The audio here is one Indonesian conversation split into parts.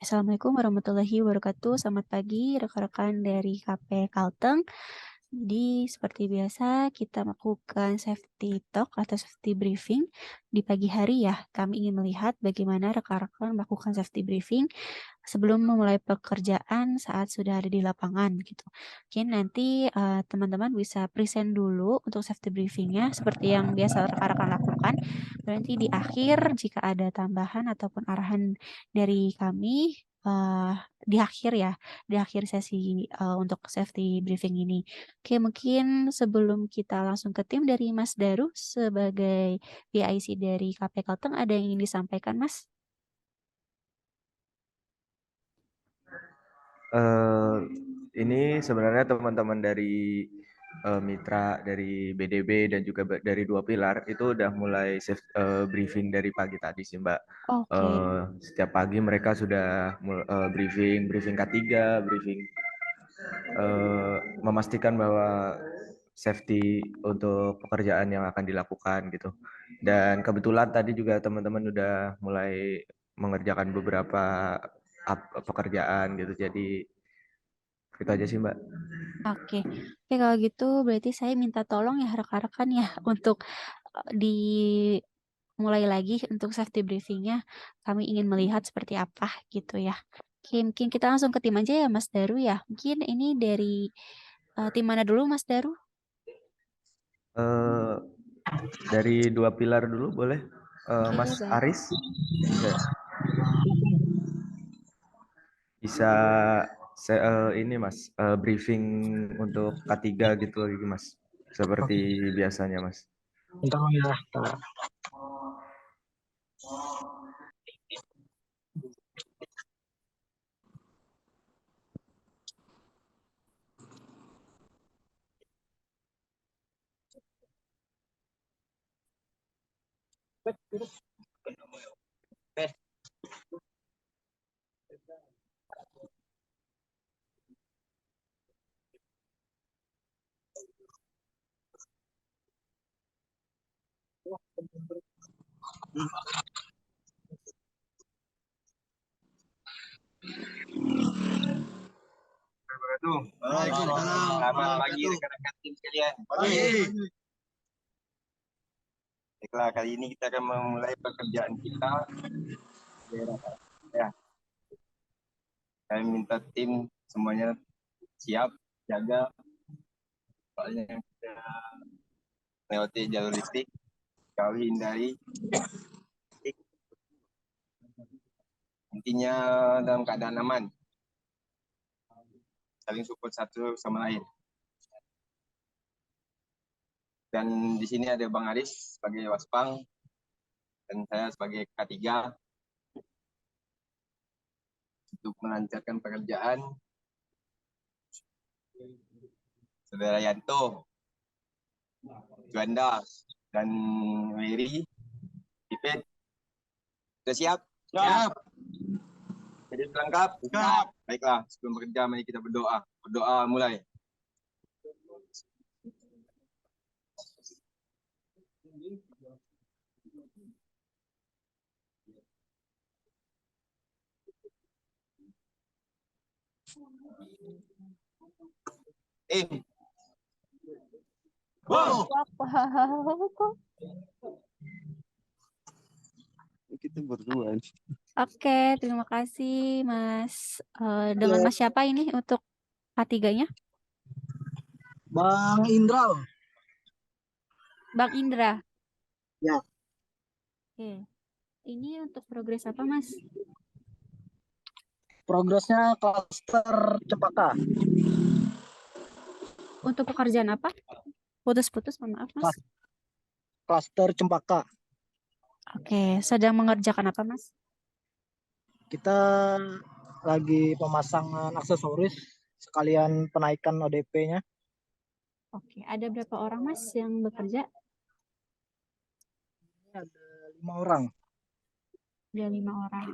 Assalamualaikum warahmatullahi wabarakatuh. Selamat pagi rekan-rekan dari KP Kalteng. Jadi seperti biasa kita melakukan safety talk atau safety briefing di pagi hari ya. Kami ingin melihat bagaimana rekan-rekan melakukan safety briefing sebelum memulai pekerjaan saat sudah ada di lapangan gitu. Mungkin nanti teman-teman bisa present dulu untuk safety briefingnya seperti yang biasa rekan-rekan lakukan. Nanti di akhir jika ada tambahan ataupun arahan dari kami eh, di akhir ya, di akhir sesi untuk safety briefing ini. Oke, mungkin sebelum kita langsung ke tim dari Mas Daru sebagai PIC dari KP Kalteng, ada yang ingin disampaikan, Mas? Eh, ini sebenarnya teman-teman dari mitra dari BDB dan juga dari Dua Pilar itu udah mulai briefing dari pagi tadi sih Mbak. Oke, Setiap pagi mereka sudah briefing K3, briefing memastikan bahwa safety untuk pekerjaan yang akan dilakukan gitu. Dan kebetulan tadi juga teman-teman udah mulai mengerjakan beberapa pekerjaan gitu. Jadi itu aja sih Mbak. oke. Oke, kalau gitu berarti saya minta tolong ya rekan-rekan ya untuk dimulai lagi untuk safety briefingnya. Kami ingin melihat seperti apa gitu ya. Oke, mungkin kita langsung ke tim aja ya, Mas Daru ya. Mungkin ini dari tim mana dulu, Mas Daru? Eh, dari Dua Pilar dulu boleh, Oke, Mas baik. Aris bisa, bisa ini Mas, briefing untuk K3 gitu lagi Mas, seperti biasanya Mas. Bentar ya. Selamat pagi rekan-rekan tim sekalian. Baiklah, kali ini kita akan memulai pekerjaan kita. Ya, kami minta tim semuanya siap, jaga. Soalnya kita melewati jalur listrik, kali hindari. Intinya dalam keadaan aman, saling support satu sama lain. Dan di sini ada Bang Aris sebagai Waspang dan saya sebagai K3 untuk melancarkan pekerjaan. Saudara Yanto, Juanda, dan Wiri, Pipet, sudah siap? Siap. Jadi lengkap? Siap. Baiklah, sebelum bekerja mari kita berdoa. Berdoa mulai. Wow. Kita berdua. Oke, terima kasih Mas. Dengan Mas siapa ini untuk K3-nya? Bang Indra. Bang Indra. Ya. Oke. Ini untuk progres apa, Mas? Progresnya klaster Cempaka. Untuk pekerjaan apa? Putus-putus, mohon maaf, Mas. Klaster Cempaka. Oke, sedang mengerjakan apa, Mas? Kita lagi pemasangan aksesoris sekalian penaikan ODP-nya. Oke, ada berapa orang, Mas, yang bekerja? Ada 5 orang. Ada 5 orang.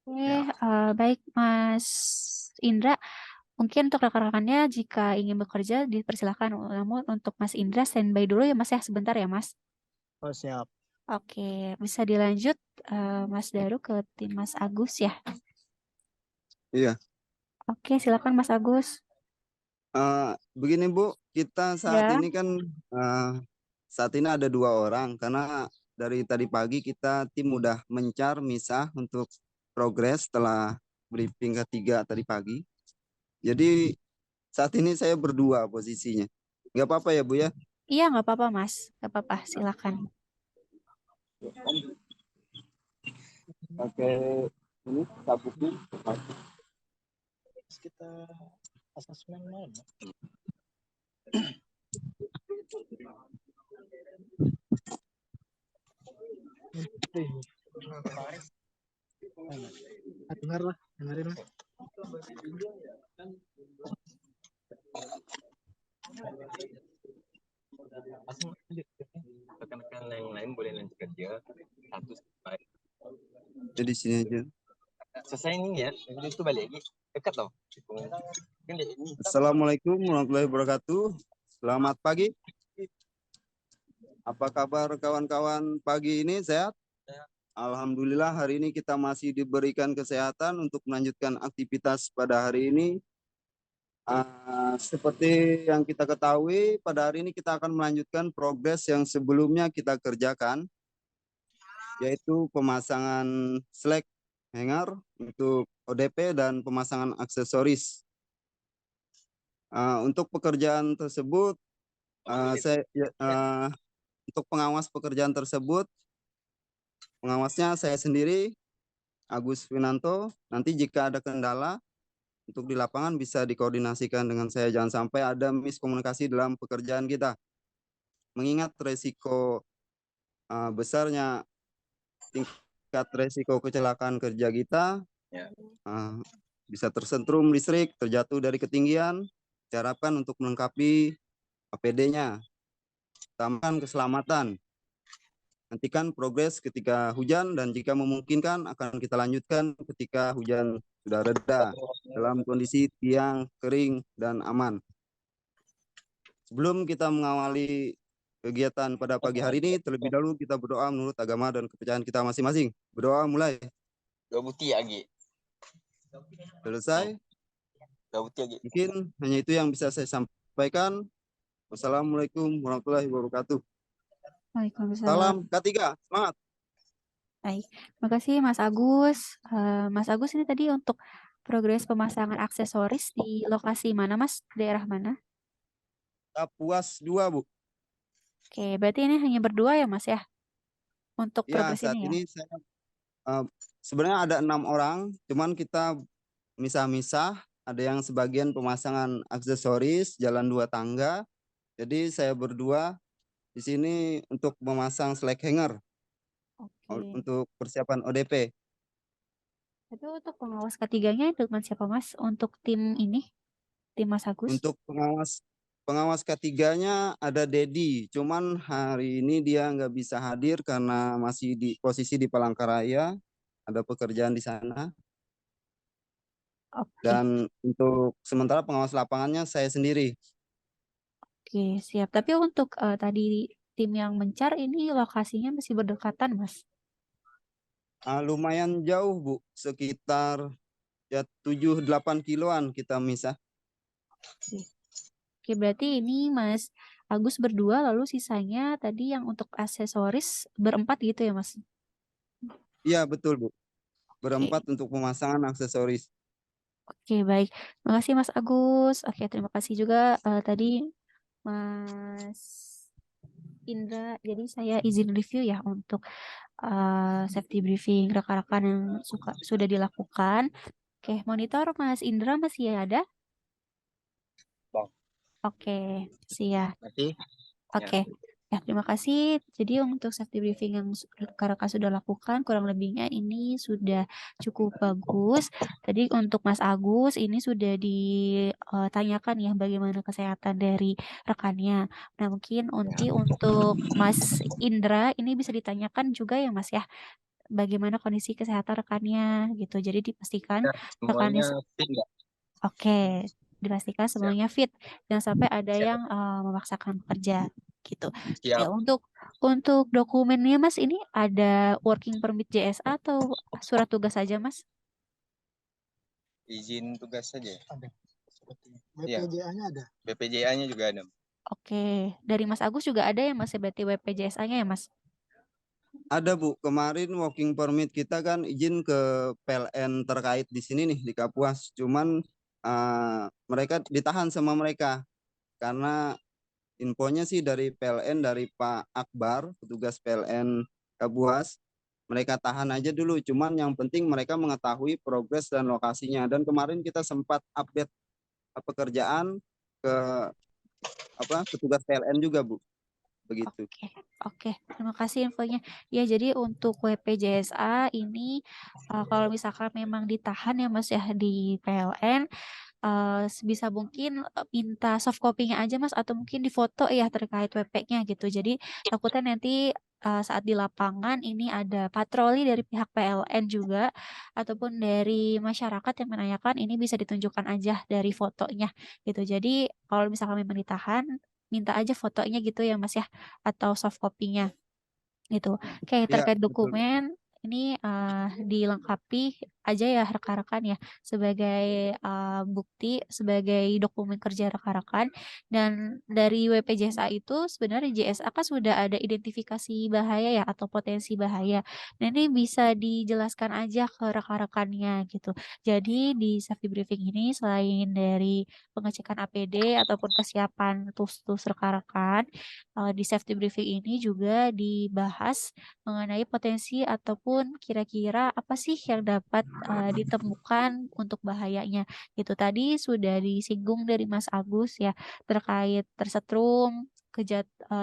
Oke, baik, Mas Indra. Mungkin untuk rekan-rekannya jika ingin bekerja dipersilakan. Namun untuk Mas Indra standby dulu ya, Mas ya, sebentar ya, Mas. Oh, siap. Oke, bisa dilanjut Mas Daru ke tim Mas Agus ya. Iya. Oke, silakan Mas Agus. Begini Bu, kita saat Ya. ini kan saat ini ada 2 orang karena dari tadi pagi kita tim udah mencar misah untuk progres setelah briefing ketiga tadi pagi. Jadi saat ini saya berdua posisinya. Nggak apa-apa ya Bu ya? Iya, nggak apa-apa Mas. Nggak apa-apa, silakan. Oke, ini sabuknya. Kita asesmen mana? Dengar lah, dengerin lah. Rekan-rekan yang lain boleh lanjut kerja. Satu selesai. Jadi sini aja. Selesai ini ya, itu balik lagi. Dekat loh. Assalamualaikum warahmatullahi wabarakatuh. Selamat pagi. Apa kabar kawan-kawan pagi ini? Sehat? Alhamdulillah hari ini kita masih diberikan kesehatan untuk melanjutkan aktivitas pada hari ini. Seperti yang kita ketahui, pada hari ini kita akan melanjutkan progres yang sebelumnya kita kerjakan, yaitu pemasangan slack hanger untuk ODP dan pemasangan aksesoris. Untuk pekerjaan tersebut, untuk pengawas pekerjaan tersebut, pengawasnya saya sendiri, Agus Winanto. Nanti jika ada kendala untuk di lapangan bisa dikoordinasikan dengan saya. Jangan sampai ada miskomunikasi dalam pekerjaan kita. Mengingat resiko besarnya tingkat resiko kecelakaan kerja kita, bisa tersentrum listrik, terjatuh dari ketinggian. Diharapkan untuk melengkapi APD-nya. Tambahkan keselamatan. Nantikan progres ketika hujan dan jika memungkinkan akan kita lanjutkan ketika hujan sudah reda dalam kondisi tiang kering dan aman. Sebelum kita mengawali kegiatan pada pagi hari ini, terlebih dahulu kita berdoa menurut agama dan kepercayaan kita masing-masing. Berdoa mulai. Dua buti lagi. Selesai. Dua buti lagi. Mungkin hanya itu yang bisa saya sampaikan. Wassalamualaikum warahmatullahi wabarakatuh. Waalaikumsalam. Salam K3, semangat. Baik, terima kasih Mas Agus. Mas Agus, ini tadi untuk progres pemasangan aksesoris di lokasi mana Mas? Daerah mana? Kapuas 2 Bu. Oke, berarti ini hanya berdua ya Mas ya? Untuk Ya, progres saat ini ya? ini saya sebenarnya ada 6 orang, cuman kita misah-misah. Ada yang sebagian pemasangan aksesoris, jalan 2 tangga. Jadi saya berdua di sini untuk memasang slack hanger. Oke. Untuk persiapan ODP. Itu untuk pengawas ketiganya dengan siapa Mas? Untuk tim ini? Tim Mas Agus? Untuk pengawas ketiganya ada Dedi, cuman hari ini dia nggak bisa hadir karena masih di posisi di Palangkaraya, ada pekerjaan di sana. Oke. Dan untuk sementara pengawas lapangannya saya sendiri. Oke, siap. Tapi untuk tadi tim yang mencar ini lokasinya masih berdekatan Mas? Lumayan jauh Bu, sekitar ya 7-8 kiloan kita misah. Oke, berarti ini Mas Agus berdua, lalu sisanya tadi yang untuk aksesoris berempat gitu ya Mas? Iya betul Bu, berempat untuk pemasangan aksesoris. Oke, baik. Terima kasih Mas Agus. Oke, terima kasih juga tadi Mas Indra. Jadi saya izin review ya untuk safety briefing rekan-rekan yang sudah dilakukan. Oke, monitor Mas Indra masih ada? Oke, siap. Oke. Ya, terima kasih. Jadi untuk safety briefing yang rekan-rekan sudah lakukan, kurang lebihnya ini sudah cukup bagus. Tadi untuk Mas Agus, ini sudah ditanyakan ya bagaimana kesehatan dari rekannya. Nah, mungkin nanti untuk Mas Indra, ini bisa ditanyakan juga ya Mas ya, bagaimana kondisi kesehatan rekannya gitu. Jadi dipastikan rekannya. Semuanya fit nggak? Oke. dipastikan semuanya fit, jangan sampai ada Siap. yang memaksakan bekerja gitu. Siap. Ya, untuk dokumennya Mas ini ada working permit JSA atau surat tugas saja Mas? Izin tugas saja. Ada. Sepertinya. Iya. BPJA-nya ada. BPJA-nya juga ada. Oke, dari Mas Agus juga ada ya Mas ya, berarti WPJSA-nya ya Mas? Ada Bu, kemarin working permit kita kan izin ke PLN terkait di sini nih di Kapuas. Cuman mereka ditahan sama mereka karena infonya sih dari PLN, dari Pak Akbar, petugas PLN Kapuas, mereka tahan aja dulu. Cuman yang penting mereka mengetahui progres dan lokasinya. Dan kemarin kita sempat update pekerjaan ke petugas PLN juga Bu, begitu. Oke, terima kasih infonya. Ya, jadi untuk WPJSA ini kalau misalkan memang ditahan ya Mas ya di PLN, sebisa mungkin minta soft copy-nya aja Mas, atau mungkin difoto ya terkait WP-nya gitu. Jadi takutnya nanti saat di lapangan ini ada patroli dari pihak PLN juga ataupun dari masyarakat yang menanyakan, ini bisa ditunjukkan aja dari fotonya gitu. Jadi kalau misalkan memang ditahan, minta aja fotonya gitu ya Mas ya, atau soft copy-nya gitu. Oke, Ya, terkait betul. dokumen ini dilengkapi aja ya rekan-rekan ya sebagai bukti, sebagai dokumen kerja rekan-rekan. Dan dari WPJSA itu sebenarnya JSA kan sudah ada identifikasi bahaya ya atau potensi bahaya. Nah, ini bisa dijelaskan aja ke rekan-rekannya gitu. Jadi di safety briefing ini selain dari pengecekan APD ataupun kesiapan tools-tools rekan-rekan, di safety briefing ini juga dibahas mengenai potensi ataupun kira-kira apa sih yang dapat ditemukan untuk bahayanya gitu. Tadi sudah disinggung dari Mas Agus ya terkait tersetrum,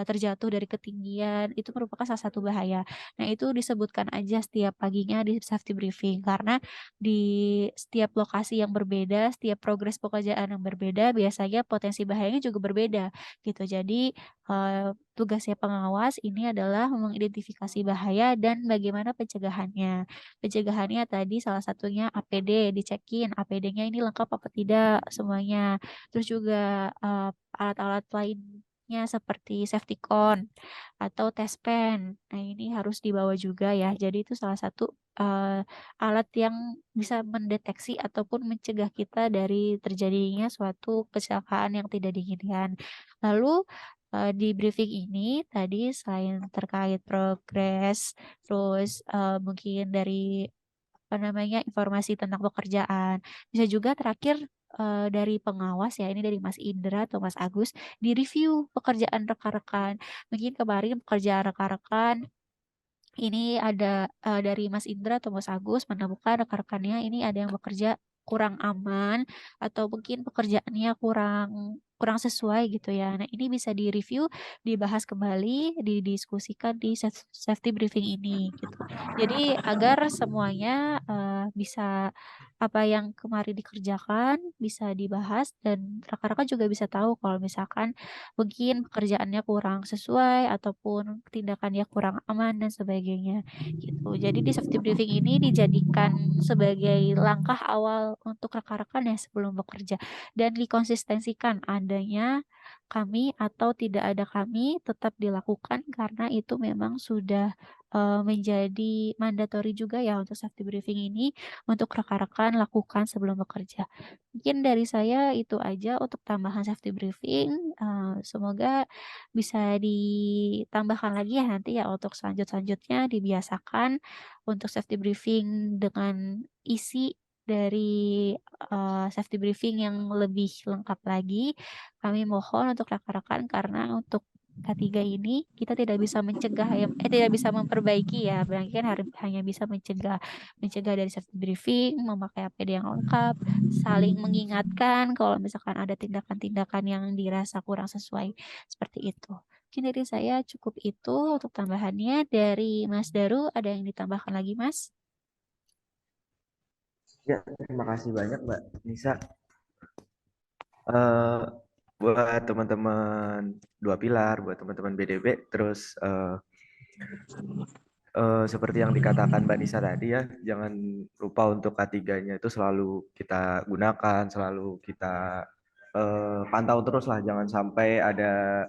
terjatuh dari ketinggian itu merupakan salah satu bahaya. Nah, itu disebutkan aja setiap paginya di safety briefing karena di setiap lokasi yang berbeda, setiap progres pekerjaan yang berbeda, biasanya potensi bahayanya juga berbeda gitu. Jadi tugasnya pengawas ini adalah mengidentifikasi bahaya dan bagaimana pencegahannya. Pencegahannya tadi salah satunya APD, dicekin APD-nya ini lengkap apa tidak semuanya. Terus juga alat-alat lainnya seperti safety cone atau test pen. Nah, ini harus dibawa juga ya. Jadi itu salah satu alat yang bisa mendeteksi ataupun mencegah kita dari terjadinya suatu kecelakaan yang tidak diinginkan. Lalu di briefing ini tadi selain terkait progres, terus mungkin dari apa namanya informasi tentang pekerjaan, bisa juga terakhir dari pengawas ya, ini dari Mas Indra atau Mas Agus, direview pekerjaan rekan-rekan. Mungkin kemarin pekerjaan rekan-rekan ini ada dari Mas Indra atau Mas Agus menemukan rekan-rekannya ini ada yang bekerja kurang aman atau mungkin pekerjaannya kurang kurang sesuai gitu ya. Nah, ini bisa direview, dibahas kembali, didiskusikan di safety briefing ini gitu. Jadi agar semuanya bisa apa yang kemarin dikerjakan bisa dibahas dan rekan-rekan juga bisa tahu kalau misalkan mungkin pekerjaannya kurang sesuai ataupun tindakannya kurang aman dan sebagainya gitu. Jadi di safety briefing ini dijadikan sebagai langkah awal untuk rekan-rekan ya sebelum bekerja dan dikonsistensikan adanya kami atau tidak ada kami tetap dilakukan karena itu memang sudah menjadi mandatory juga ya untuk safety briefing ini untuk rekan-rekan lakukan sebelum bekerja. Mungkin dari saya itu aja untuk tambahan safety briefing. Semoga bisa ditambahkan lagi ya nanti ya untuk selanjutnya dibiasakan untuk safety briefing dengan isi dari safety briefing yang lebih lengkap lagi. Kami mohon untuk rekan-rekan karena untuk K3 ini kita tidak bisa mencegah ya, tidak bisa memperbaiki ya, berarti kan hanya bisa mencegah dari safety briefing, memakai APD yang lengkap, saling mengingatkan kalau misalkan ada tindakan-tindakan yang dirasa kurang sesuai seperti itu. Mungkin dari saya cukup itu untuk tambahannya. Dari Mas Daru ada yang ditambahkan lagi Mas? Ya, terima kasih banyak Mbak Nisa. Buat teman-teman Dua Pilar, buat teman-teman BDB, terus seperti yang dikatakan Mbak Nisa tadi ya, jangan lupa untuk K3-nya itu selalu kita gunakan, selalu kita pantau terus lah, jangan sampai ada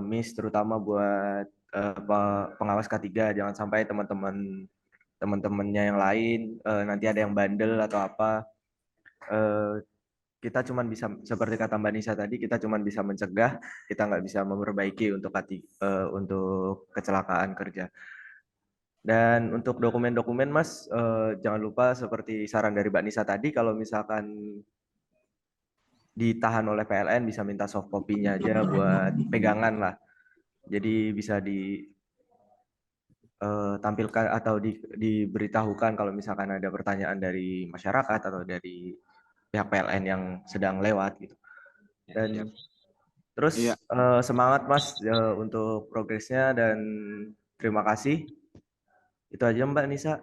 miss, terutama buat pengawas K3, jangan sampai teman-temannya yang lain nanti ada yang bandel atau apa. Kita cuman bisa, seperti kata Mbak Nisa tadi, kita cuman bisa mencegah, kita nggak bisa memperbaiki untuk kecelakaan kerja. Dan untuk dokumen-dokumen Mas, jangan lupa seperti saran dari Mbak Nisa tadi, kalau misalkan ditahan oleh PLN bisa minta soft copy-nya aja buat pegangan lah. Jadi bisa ditampilkan atau diberitahukan kalau misalkan ada pertanyaan dari masyarakat atau dari pihak PLN yang sedang lewat gitu. Dan terus Iya. semangat Mas untuk progresnya, dan terima kasih. Itu aja Mbak Nisa.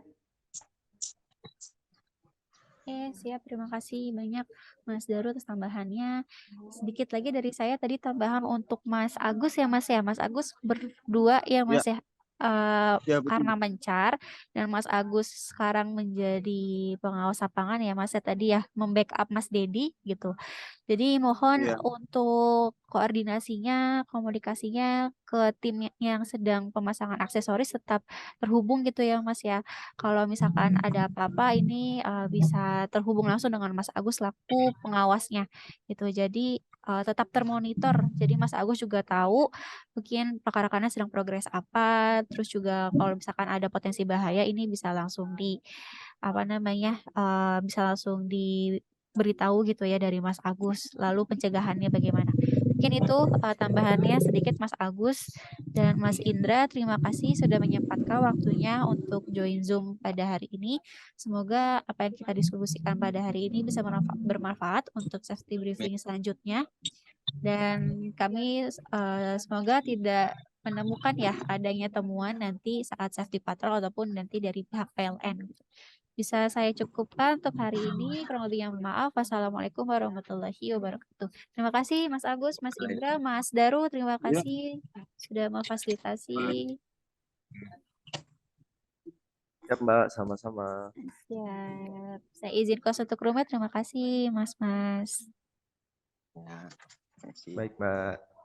Oke, siap. Terima kasih banyak Mas Daru atas tambahannya. Sedikit lagi dari saya tadi tambahan untuk Mas Agus ya Mas ya. Mas Agus berdua ya Mas ya. Ya, betul. Karena mencar dan Mas Agus sekarang menjadi pengawas lapangan ya Mas ya, tadi ya membackup Mas Dedi gitu. Jadi mohon Iya. untuk koordinasinya, komunikasinya ke tim yang sedang pemasangan aksesoris tetap terhubung gitu ya Mas ya. Kalau misalkan ada apa-apa ini bisa terhubung langsung dengan Mas Agus laku pengawasnya gitu. Jadi tetap termonitor. Jadi Mas Agus juga tahu mungkin rekan-rekannya sedang progres apa. Terus juga kalau misalkan ada potensi bahaya ini bisa langsung bisa langsung diberitahu gitu ya dari Mas Agus. Lalu pencegahannya bagaimana? Mungkin itu tambahannya sedikit Mas Agus dan Mas Indra. Terima kasih sudah menyempatkan waktunya untuk join Zoom pada hari ini. Semoga apa yang kita diskusikan pada hari ini bisa bermanfaat untuk safety briefing selanjutnya. Dan kami semoga tidak menemukan ya adanya temuan nanti saat safety patrol ataupun nanti dari pihak PLN. Bisa saya cukupkan untuk hari ini. Kurang lebihnya mohon maaf. Wassalamualaikum warahmatullahi wabarakatuh. Terima kasih Mas Agus, Mas Indra, Mas Daru. Terima kasih sudah memfasilitasi. Siap Mbak, sama-sama. Siap. Saya izin kos untuk rumah. Terima kasih Mas. Ya, terima kasih. Baik Mbak.